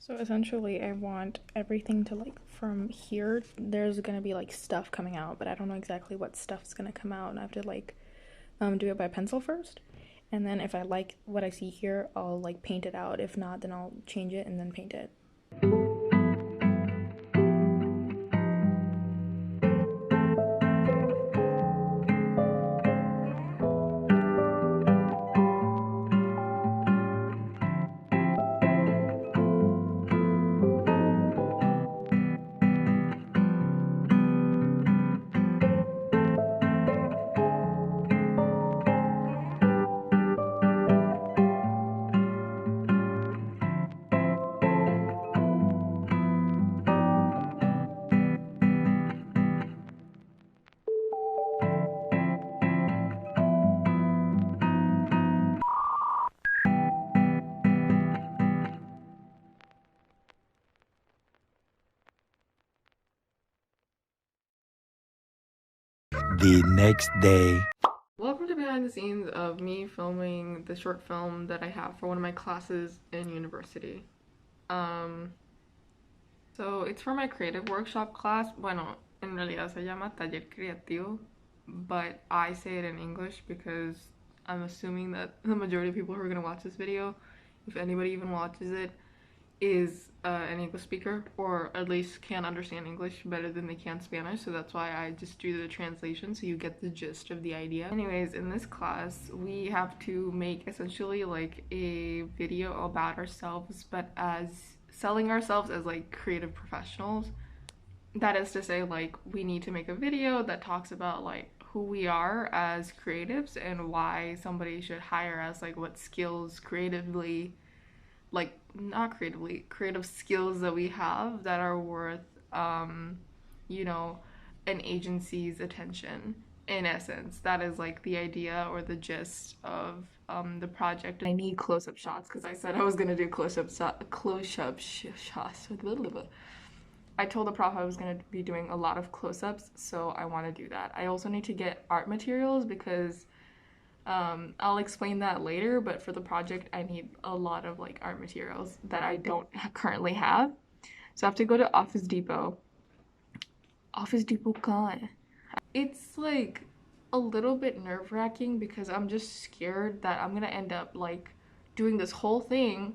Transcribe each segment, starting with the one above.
So essentially I want everything to like from here there's gonna be like stuff coming out, but I don't know exactly what stuff's gonna come out, and I have to like do it by pencil first, and then if I like what I see here I'll like paint it out. If not, then I'll change it and then paint it. The next day. Welcome to behind the scenes of me filming the short film that I have for one of my classes in university. So it's for my creative workshop class. Bueno, en realidad se llama taller creativo, but I say it in English because I'm assuming that the majority of people who are going to watch this video, if anybody even watches it, is an English speaker, or at least can understand English better than they can Spanish, so that's why I just do the translation so you get the gist of the idea. Anyways, in this class we have to make essentially like a video about ourselves, but as selling ourselves as like creative professionals. That is to say, like, we need to make a video that talks about like who we are as creatives and why somebody should hire us, like what skills creatively, like not creatively, creative skills that we have that are worth you know, an agency's attention. In essence, that is like the idea or the gist of the project. I need close-up shots because I said I was gonna do close-up shots. I told the prof I was gonna be doing a lot of close-ups, so I want to do that. I also need to get art materials because I'll explain that later, but for the project I need a lot of like art materials that I don't currently have. So I have to go to Office Depot. Office Depot gone. It's like a little bit nerve-wracking because I'm just scared that I'm gonna end up like doing this whole thing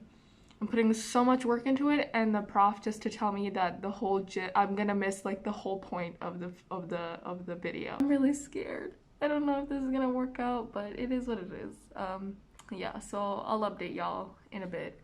and putting so much work into it, and the prof just to tell me that the whole I'm gonna miss like the whole point of the video. I'm really scared. I don't know if this is gonna work out, but it is what it is. Yeah, so I'll update y'all in a bit.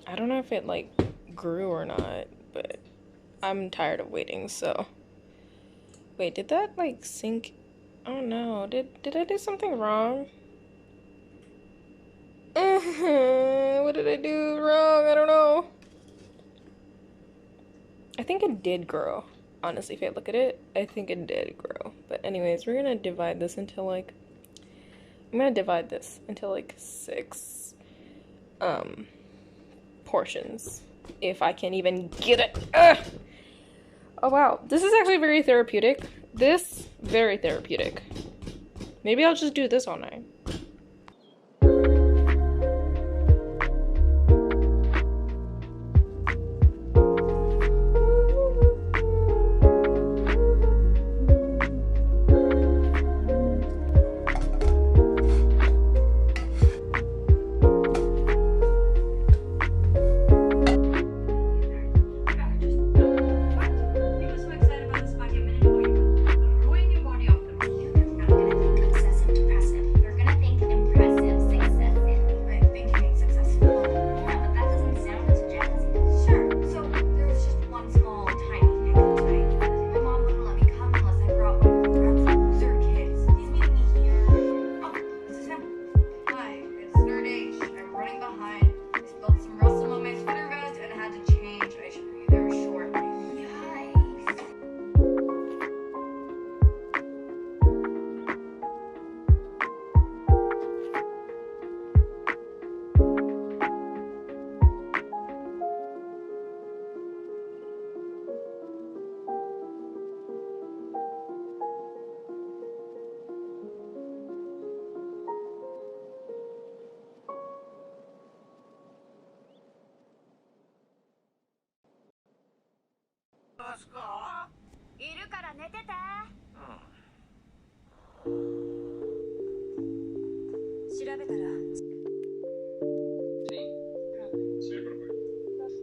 I don't know if it like grew or not, but I'm tired of waiting, so. Wait, did that like sync? Oh no, did I do something wrong? What did I do wrong? I don't know. I think it did grow. Honestly, if I look at it, I think it did grow. But anyways, we're gonna divide this into like, I'm gonna divide this into like 6 portions. If I can even get it. Ugh! Oh wow, this is actually very therapeutic. Very therapeutic. Maybe I'll just do this all night.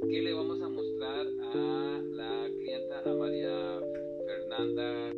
¿Qué le vamos a mostrar a la clienta, a María Fernanda?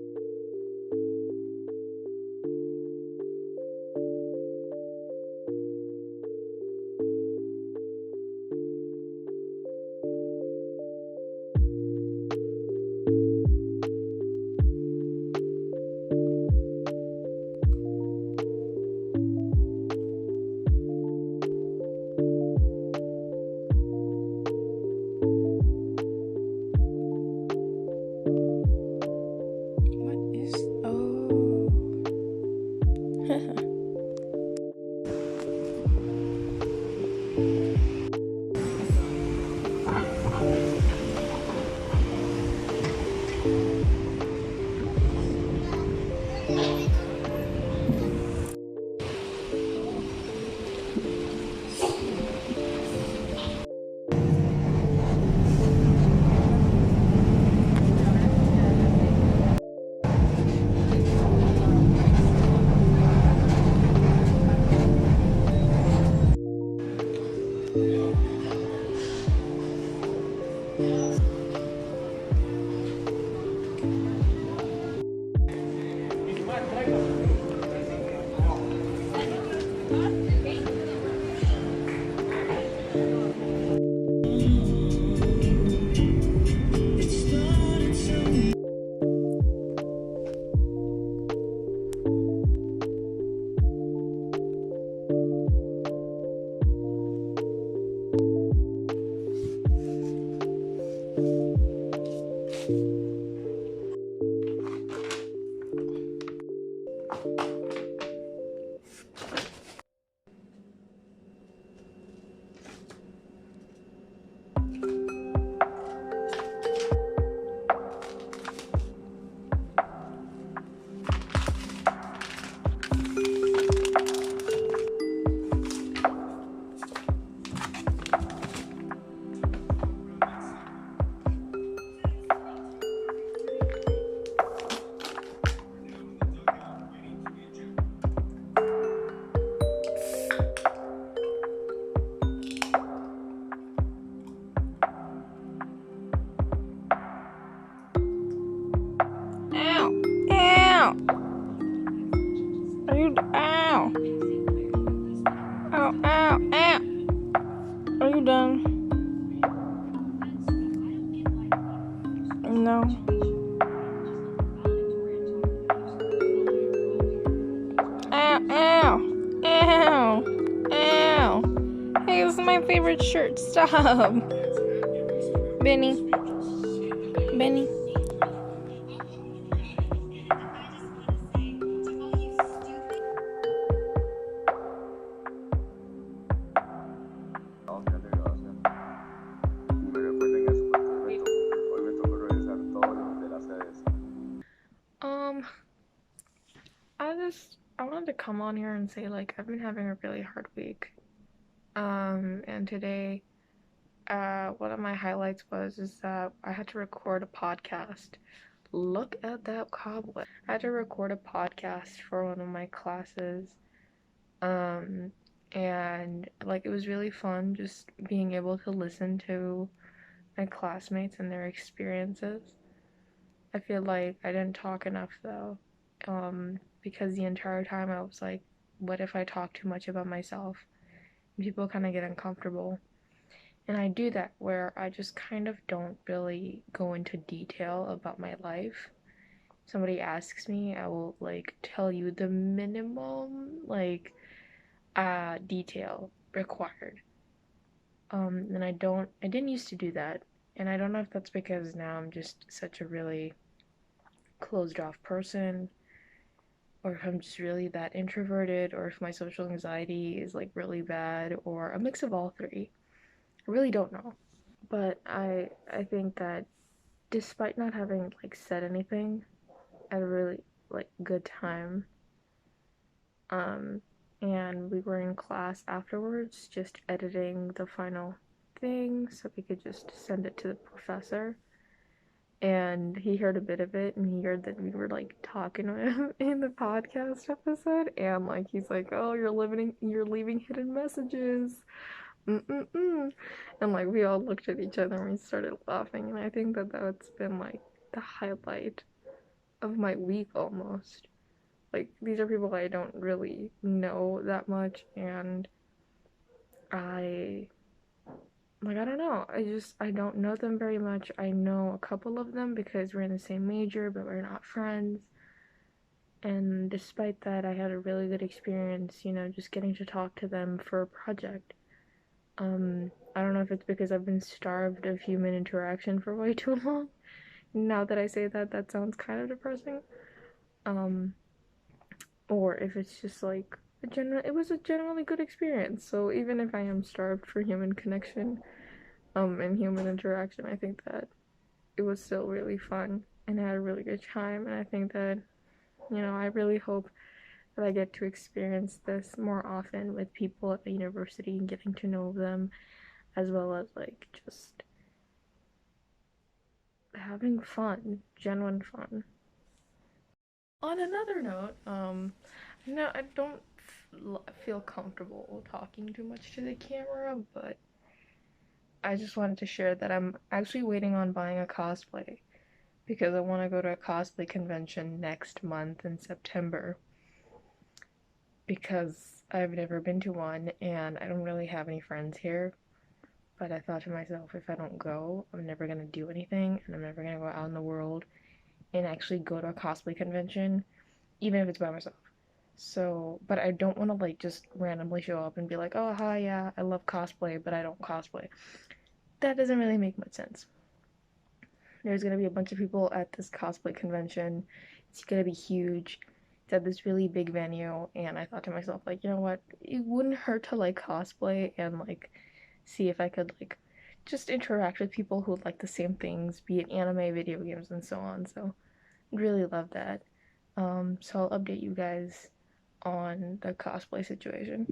Ow, ow, ow. Are you done? No. Ow, ow, ow, ow. Hey, this is my favorite shirt. Stop. Benny. Benny. Oscar de grabación. Y me recuerden eso porque hoy me tocó revisar todo lo de la sede. I wanted to come on here and say, like, I've been having a really hard week. And today, one of my highlights is that I had to record a podcast. Look at that cobweb. I had to record a podcast for one of my classes. And like it was really fun just being able to listen to my classmates and their experiences. I feel like I didn't talk enough though, because the entire time I was like, what if I talk too much about myself? And people kind of get uncomfortable. And I do that where I just kind of don't really go into detail about my life. Somebody asks me, I will like tell you the minimum like detail required. And I didn't used to do that. And I don't know if that's because now I'm just such a really closed off person, or if I'm just really that introverted, or if my social anxiety is like really bad, or a mix of all three. I really don't know. But I think that despite not having like said anything, I had a really like good time. And we were in class afterwards, just editing the final thing so we could just send it to the professor. And he heard a bit of it, and he heard that we were like talking to him in the podcast episode, and like he's like, "Oh, you're leaving hidden messages." Mm-mm-mm. And like we all looked at each other and we started laughing, and I think that that's been like the highlight of my week almost. Like these are people I don't really know that much, and I I don't know. I don't know them very much. I know a couple of them because we're in the same major, but we're not friends. And despite that, I had a really good experience, just getting to talk to them for a project. I don't know if it's because I've been starved of human interaction for way too long. Now that I say that, that sounds kind of depressing. Or if it's just like it was a generally good experience. So even if I am starved for human connection, and human interaction, I think that it was still really fun and I had a really good time. And I think that, I really hope that I get to experience this more often with people at the university and getting to know them, as well as like just having fun, genuine fun. On another note, no, I don't feel comfortable talking too much to the camera, but I just wanted to share that I'm actually waiting on buying a cosplay because I want to go to a cosplay convention next month in September because I've never been to one and I don't really have any friends here. But I thought to myself, if I don't go, I'm never going to do anything and I'm never going to go out in the world and actually go to a cosplay convention, even if it's by myself. So, but I don't want to like just randomly show up and be like, oh, hi, yeah, I love cosplay, but I don't cosplay. That doesn't really make much sense. There's gonna be a bunch of people at this cosplay convention. It's gonna be huge. It's at this really big venue, and I thought to myself, like, you know what? It wouldn't hurt to like cosplay and like see if I could like just interact with people who like the same things, be it anime, video games, and so on. So I'd really love that. So I'll update you guys on the cosplay situation.